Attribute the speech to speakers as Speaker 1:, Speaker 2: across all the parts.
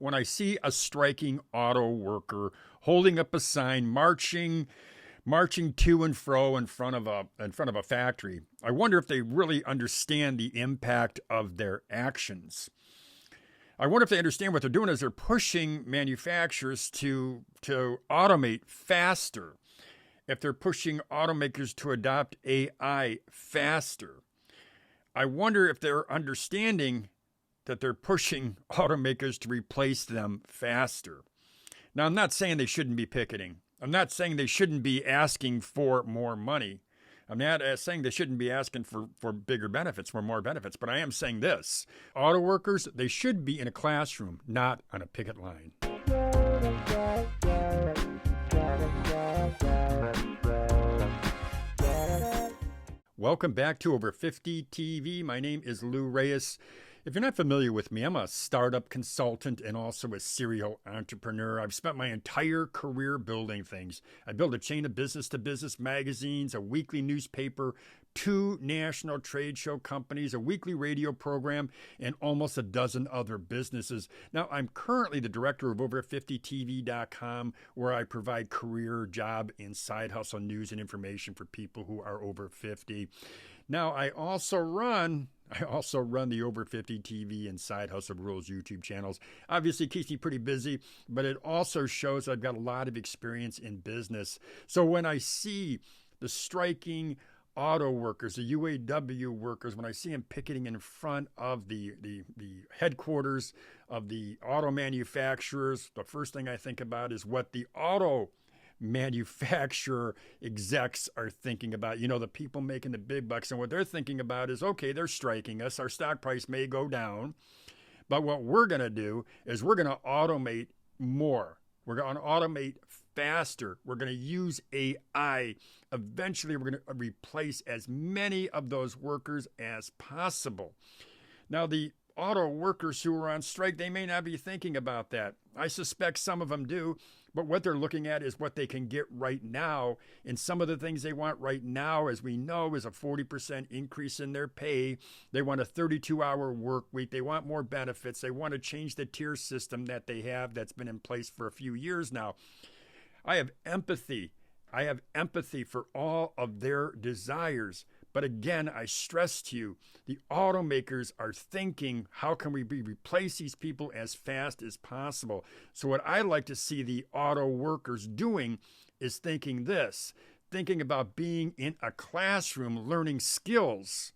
Speaker 1: when I see a striking auto worker holding up a sign, marching to and fro in front of a factory, I wonder if they really understand the impact of their actions. I wonder if they understand what they're doing is they're pushing manufacturers to automate faster. If they're pushing automakers to adopt AI faster. I wonder if they're understanding that they're pushing automakers to replace them faster. Now, I'm not saying they shouldn't be picketing. I'm not saying they shouldn't be asking for more money. I'm not saying they shouldn't be asking for bigger benefits, for more benefits. But I am saying this. Auto workers, they should be in a classroom, not on a picket line. Welcome back to Over 50 TV. My name is Lou Reyes. If you're not familiar with me, I'm a startup consultant and also a serial entrepreneur. I've spent my entire career building things. I built a chain of business-to-business magazines, a weekly newspaper, 2 national trade show companies, a weekly radio program, and almost a dozen other businesses. Now, I'm currently the director of Over50TV.com, where I provide career, job, and side hustle news and information for people who are over 50. Now, I also run the Over 50 TV and Side Hustle Rules YouTube channels. Obviously, it keeps me pretty busy, but it also shows I've got a lot of experience in business. So when I see the striking auto workers, the UAW workers, when I see them picketing in front of the headquarters of the auto manufacturers, the first thing I think about is what the auto manufacturer execs are thinking about. You know, the people making the big bucks, and what they're thinking about is, okay, they're striking us. Our stock price may go down, but what we're going to do is we're going to automate more. We're going to automate faster. We're going to use AI. Eventually, we're going to replace as many of those workers as possible. Now, the auto workers who are on strike, they may not be thinking about that. I suspect some of them do, but what they're looking at is what they can get right now. And some of the things they want right now, as we know, is a 40% increase in their pay. They want a 32-hour work week. They want more benefits. They want to change the tier system that they have that's been in place for a few years now. I have empathy. I have empathy for all of their desires. But again, I stress to you, the automakers are thinking, how can we replace these people as fast as possible? So what I like to see the auto workers doing is thinking about being in a classroom learning skills,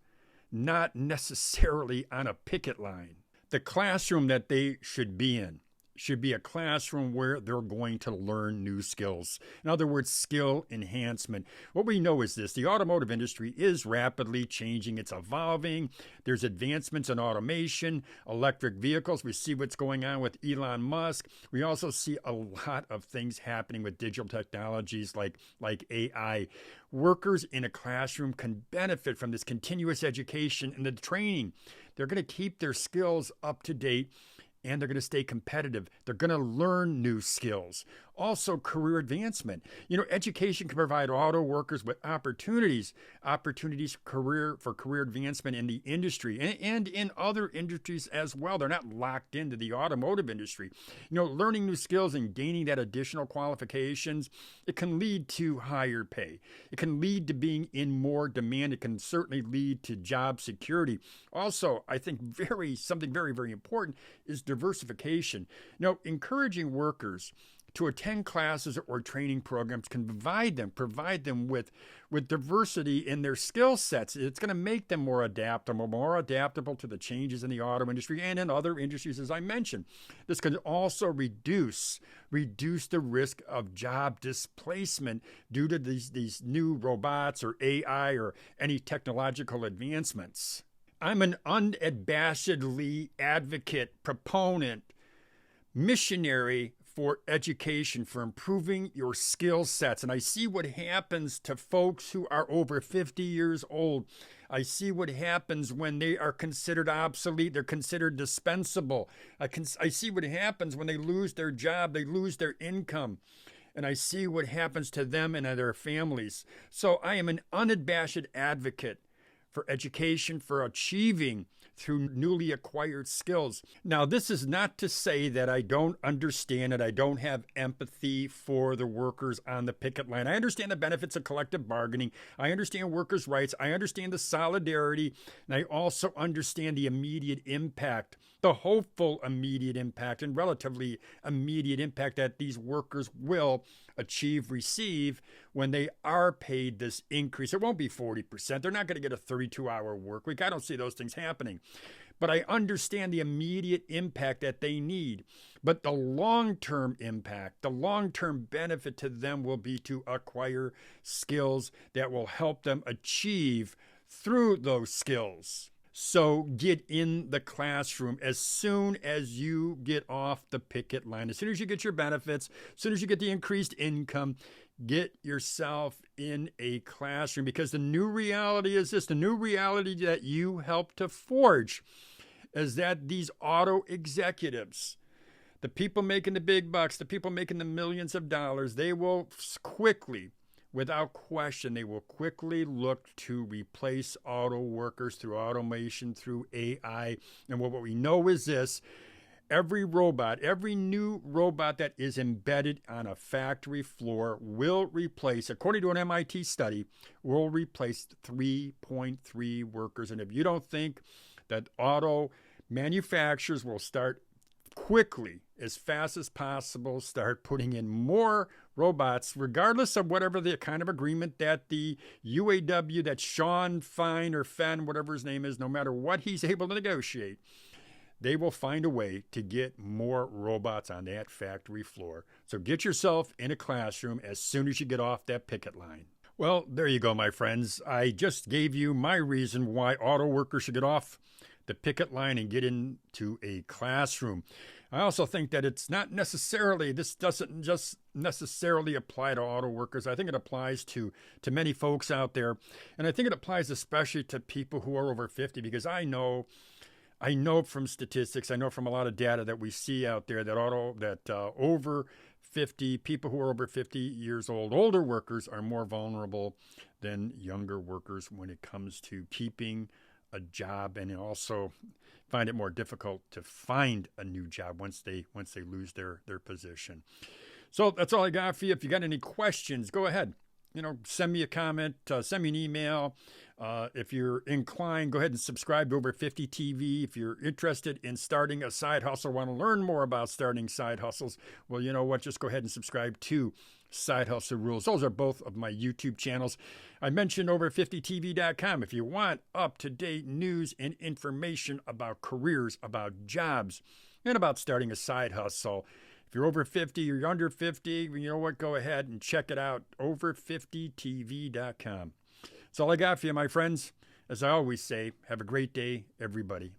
Speaker 1: not necessarily on a picket line. The classroom that they should be in should be a classroom where they're going to learn new skills. In other words, skill enhancement. What we know is this: the automotive industry is rapidly changing. It's evolving. There's advancements in automation, electric vehicles. We see what's going on with Elon Musk. We also see a lot of things happening with digital technologies like AI. Workers in a classroom can benefit from this continuous education and the training. They're going to keep their skills up to date, and they're going to stay competitive. They're going to learn new skills. Also, career advancement. You know, education can provide auto workers with opportunities for career advancement in the industry and in other industries as well. They're not locked into the automotive industry. You know, learning new skills and gaining that additional qualifications, it can lead to higher pay. It can lead to being in more demand. It can certainly lead to job security. Also, I think something very, very important is diversification. You know, encouraging workers to attend classes or training programs can provide them with diversity in their skill sets. It's going to make them more adaptable to the changes in the auto industry and in other industries, as I mentioned. This can also reduce the risk of job displacement due to these new robots or AI or any technological advancements. I'm an unabashedly advocate, proponent, missionary for education, for improving your skill sets. And I see what happens to folks who are over 50 years old. I see what happens when they are considered obsolete. They're considered dispensable. I see what happens when they lose their job, they lose their income. And I see what happens to them and their families. So I am an unabashed advocate for education, for achieving through newly acquired skills. Now, this is not to say that I don't understand it. I don't have empathy for the workers on the picket line. I understand the benefits of collective bargaining. I understand workers' rights. I understand the solidarity. And I also understand the immediate impact, the hopeful immediate impact and relatively immediate impact that these workers will receive when they are paid this increase. It won't be 40%. They're not going to get a 32-hour work week. I don't see those things happening. But I understand the immediate impact that they need. But the long-term impact, the long-term benefit to them will be to acquire skills that will help them achieve through those skills. So get in the classroom as soon as you get off the picket line. As soon as you get your benefits, as soon as you get the increased income, get yourself in a classroom, because the new reality is this, the new reality that you help to forge is that these auto executives, the people making the big bucks, the people making the millions of dollars, they will quickly, without question, they will quickly look to replace auto workers through automation, through AI. And what we know is this: every robot, every new robot that is embedded on a factory floor will replace, according to an MIT study, will replace 3.3 workers. And if you don't think that auto manufacturers will start quickly, as fast as possible, start putting in more robots, regardless of whatever the kind of agreement that the UAW, that Sean Fine or Fenn, whatever his name is, no matter what he's able to negotiate, they will find a way to get more robots on that factory floor. So get yourself in a classroom as soon as you get off that picket line. Well, there you go, my friends. I just gave you my reason why auto workers should get off the picket line and get into a classroom. I also think that it's not necessarily, this doesn't just necessarily apply to auto workers. I think it applies to many folks out there. And I think it applies especially to people who are over 50, because I know from statistics, I know from a lot of data that we see out there that over 50, people who are over 50 years old, older workers are more vulnerable than younger workers when it comes to keeping a job, and also find it more difficult to find a new job once they lose their position. So that's all I got for you. If you got any questions, go ahead. Send me a comment, send me an email. If you're inclined, go ahead and subscribe to Over 50 TV. If you're interested in starting a side hustle, want to learn more about starting side hustles, well, you know what? Just go ahead and subscribe to Side Hustle Rules. Those are both of my YouTube channels. I mentioned over50tv.com if you want up-to-date news and information about careers, about jobs, and about starting a side hustle. If you're over 50 or you're under 50, you know what? Go ahead and check it out, over50tv.com. That's all I got for you, my friends. As I always say, have a great day, everybody.